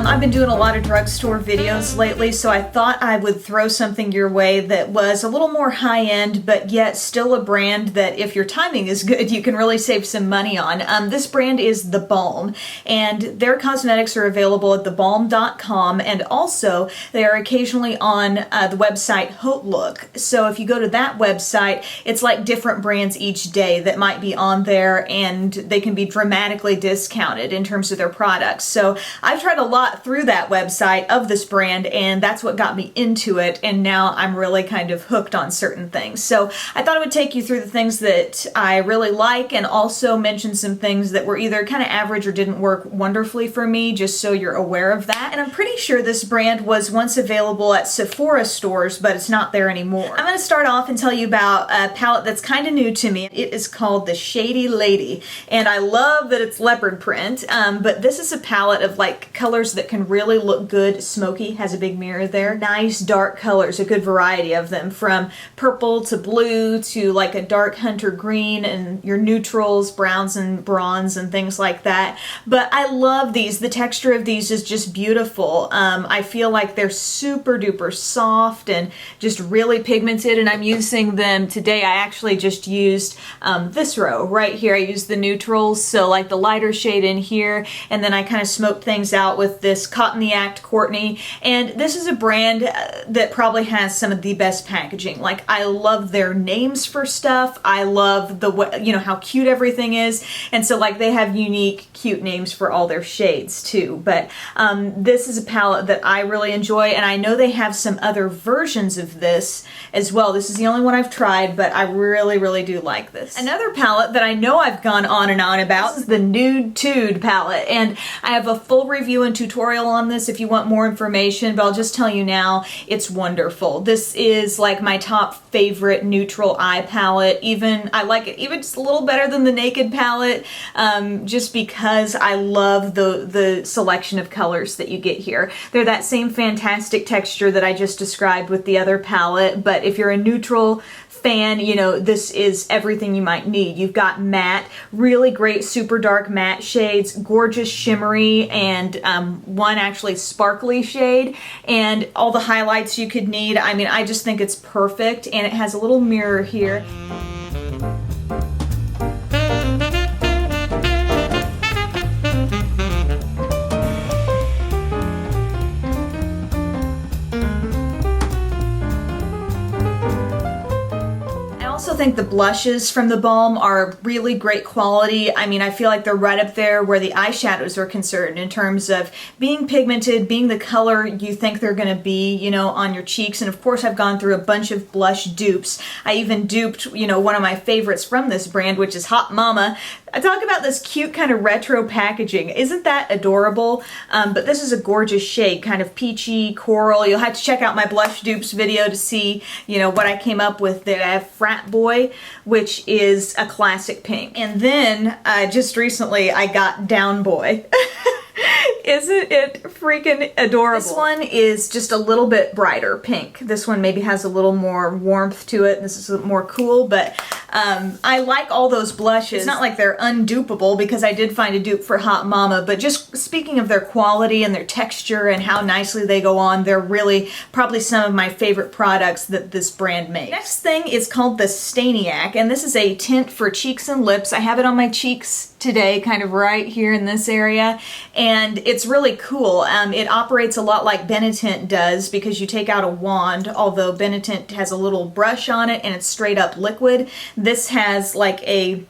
I've been doing a lot of drugstore videos lately, so I thought I would throw something your way that was a little more high-end, but yet still a brand that if your timing is good, you can really save some money on. This brand is the Balm, and their cosmetics are available at thebalm.com, and also they are occasionally on the website Haute Look. So if you go to that website, it's like different brands each day that might be on there, and they can be dramatically discounted in terms of their products. So I've tried a lot through that website of this brand, and that's what got me into it, and now I'm really kind of hooked on certain things. So I thought I would take you through the things that I really like and also mention some things that were either kind of average or didn't work wonderfully for me, just so you're aware of that. And I'm pretty sure this brand was once available at Sephora stores, but it's not there anymore. I'm going to start off and tell you about a palette that's kind of new to me. It is called the Shady Lady, and I love that it's leopard print, but this is a palette of like colors that can really look good. Smoky, has a big mirror there. Nice dark colors, a good variety of them, from purple to blue to like a dark hunter green and your neutrals, browns and bronze and things like that. But I love these. The texture of these is just beautiful. I feel like they're super duper soft and just really pigmented, and I'm using them today. I actually just used this row right here. I used the neutrals, so like the lighter shade in here, and then I kind of smoked things out with this Sustainiac Courtney, and this is a brand that probably has some of the best packaging. Like, I love their names for stuff. I love the way, you know, how cute everything is, and so like they have unique cute names for all their shades too. But this is a palette that I really enjoy, and I know they have some other versions of this as well. This is the only one I've tried, but I really do like this. Another palette that I know I've gone on and on about is the Nude Tude palette, and I have a full review and tutorial on this if you want more information, but I'll just tell you now, it's wonderful. This is like my top favorite neutral eye palette. Even, I like it even just a little better than the Naked palette, just because I love the selection of colors that you get here. They're that same fantastic texture that I just described with the other palette, but if you're a neutral fan, you know, this is everything you might need. You've got matte, really great super dark matte shades, gorgeous shimmery, and one actually sparkly shade, and all the highlights you could need. I mean, I just think it's perfect, and it has a little mirror here. I think the blushes from the Balm are really great quality. I mean, I feel like they're right up there where the eyeshadows are concerned in terms of being pigmented, being the color you think they're going to be, you know, on your cheeks. And of course, I've gone through a bunch of blush dupes. I even duped, you know, one of my favorites from this brand, which is Hot Mama. I talk about this cute kind of retro packaging. Isn't that adorable? But this is a gorgeous shade, kind of peachy, coral. You'll have to check out my blush dupes video to see, you know, what I came up with there. I have Frat Boy, which is a classic pink. And then just recently I got Down Boy. Isn't it freaking adorable? This one is just a little bit brighter pink. This one maybe has a little more warmth to it. This is more cool, but I like all those blushes. It's not like they're undupable, because I did find a dupe for Hot Mama, but just speaking of their quality and their texture and how nicely they go on, they're really probably some of my favorite products that this brand makes. Next thing is called the Sustainiac, and this is a tint for cheeks and lips. I have it on my cheeks today, kind of right here in this area, and it's really cool. It operates a lot like Benetint does, because you take out a wand, although Benetint has a little brush on it and it's straight up liquid. This has like a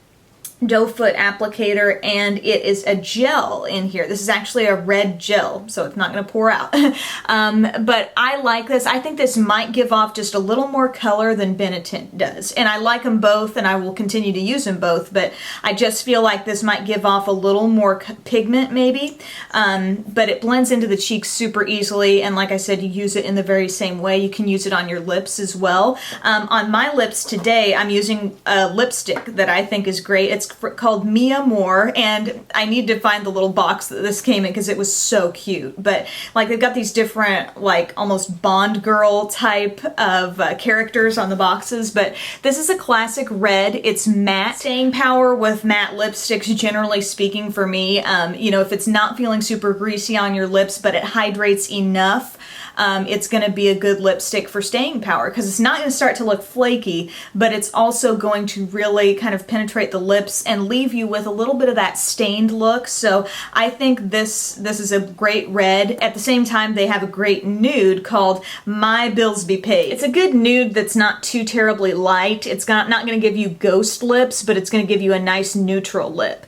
doe foot applicator, and it is a gel in here. This is actually a red gel, so it's not going to pour out. But I like this. I think this might give off just a little more color than Benetint does, and I like them both, and I will continue to use them both, but I just feel like this might give off a little more pigment maybe, but it blends into the cheeks super easily, and like I said, you use it in the very same way. You can use it on your lips as well. On my lips today, I'm using a lipstick that I think is great. It's called Mi Amor, and I need to find the little box that this came in because it was so cute. But like they've got these different like almost Bond girl type of characters on the boxes. But this is a classic red. It's matte. Staying power with matte lipsticks, generally speaking for me, you know, if it's not feeling super greasy on your lips but it hydrates enough, it's going to be a good lipstick for staying power because it's not going to start to look flaky, but it's also going to really kind of penetrate the lips and leave you with a little bit of that stained look. So I think this is a great red. At the same time, they have a great nude called My Bills Be Paid. It's a good nude that's not too terribly light. It's not going to give you ghost lips, but it's going to give you a nice neutral lip.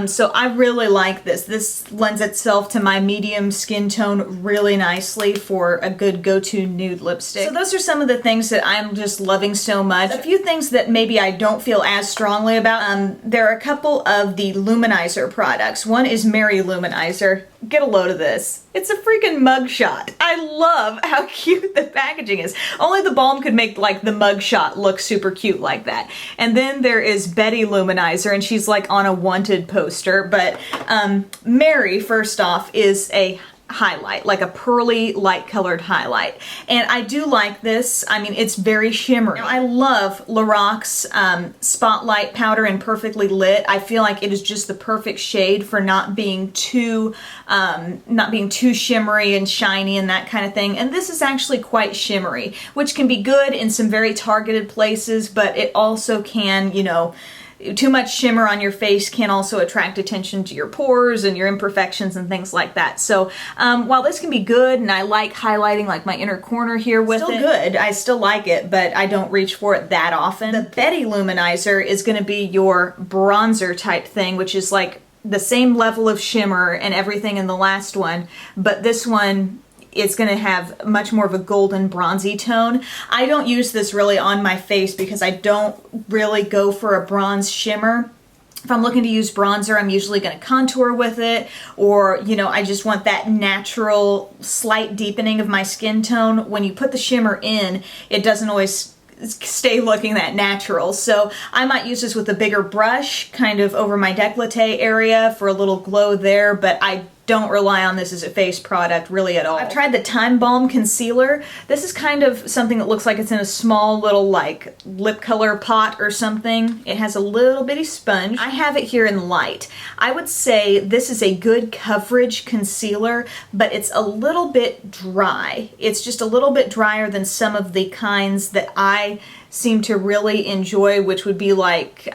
So I really like this. This lends itself to my medium skin tone really nicely for a good go-to nude lipstick. So those are some of the things that I'm just loving so much. A few things that maybe I don't feel as strongly about. There are a couple of the Luminizer products. One is Mary Luminizer. Get a load of this. It's a freaking mugshot. I love how cute the packaging is. Only the Balm could make like the mugshot look super cute like that. And then there is Betty Luminizer, and she's like on a wanted poster. But Mary, first off, is a highlight, like a pearly light colored highlight. And I do like this. I mean, it's very shimmery. Now, I love Loraque's Spotlight Powder in Perfectly Lit. I feel like it is just the perfect shade for not being too shimmery and shiny and that kind of thing. And this is actually quite shimmery, which can be good in some very targeted places, but it also can, you know, too much shimmer on your face can also attract attention to your pores and your imperfections and things like that. So while this can be good, and I like highlighting like my inner corner here with it. Still good. I still like it, but I don't reach for it that often. The Betty Luminizer is going to be your bronzer type thing, which is like the same level of shimmer and everything in the last one, but this one, it's going to have much more of a golden bronzy tone. I don't use this really on my face because I don't really go for a bronze shimmer. If I'm looking to use bronzer, I'm usually going to contour with it, or, you know, I just want that natural slight deepening of my skin tone. When you put the shimmer in, it doesn't always stay looking that natural. So I might use this with a bigger brush kind of over my décolleté area for a little glow there, but I don't rely on this as a face product really at all. I've tried the Time Balm Concealer. This is kind of something that looks like it's in a small little like lip color pot or something. It has a little bitty sponge. I have it here in light. I would say this is a good coverage concealer, but it's a little bit dry. It's just a little bit drier than some of the kinds that I seem to really enjoy, which would be like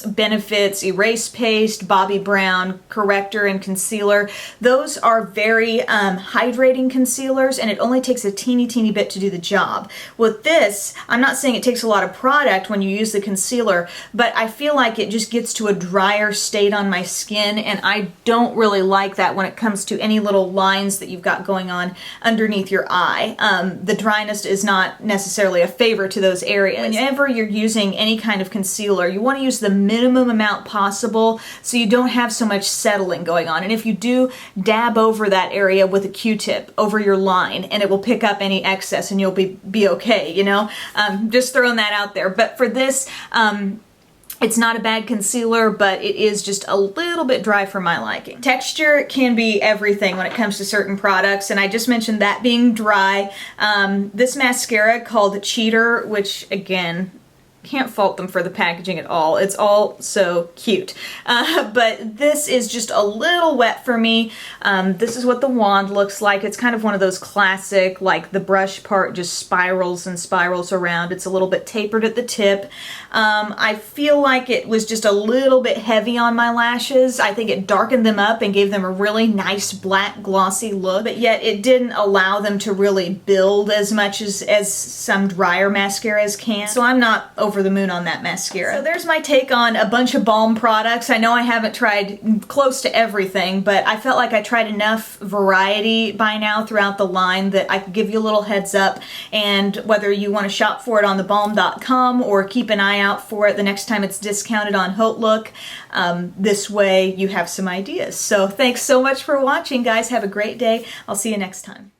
Benefit's Erase Paste, Bobbi Brown Corrector and Concealer. Those are very hydrating concealers, and it only takes a teeny bit to do the job. With this, I'm not saying it takes a lot of product when you use the concealer, but I feel like it just gets to a drier state on my skin, and I don't really like that when it comes to any little lines that you've got going on underneath your eye. The dryness is not necessarily a favor to those areas. Whenever you're using any kind of concealer, you want to use the minimum amount possible so you don't have so much settling going on. And if you do, dab over that area with a Q-tip over your line, and it will pick up any excess and you'll be okay, you know? Just throwing that out there. But for this, it's not a bad concealer, but it is just a little bit dry for my liking. Texture can be everything when it comes to certain products, and I just mentioned that being dry. This mascara called Cheater, which again, can't fault them for the packaging at all. It's all so cute. But this is just a little wet for me. This is what the wand looks like. It's kind of one of those classic, like the brush part just spirals and spirals around. It's a little bit tapered at the tip. I feel like it was just a little bit heavy on my lashes. I think it darkened them up and gave them a really nice black glossy look, but yet it didn't allow them to really build as much as some drier mascaras can. So I'm not over the moon on that mascara. So there's my take on a bunch of Balm products. I know I haven't tried close to everything, but I felt like I tried enough variety by now throughout the line that I could give you a little heads up, and whether you want to shop for it on thebalm.com or keep an eye out for it the next time it's discounted on HauteLook, this way you have some ideas. So thanks so much for watching, guys. Have a great day. I'll see you next time.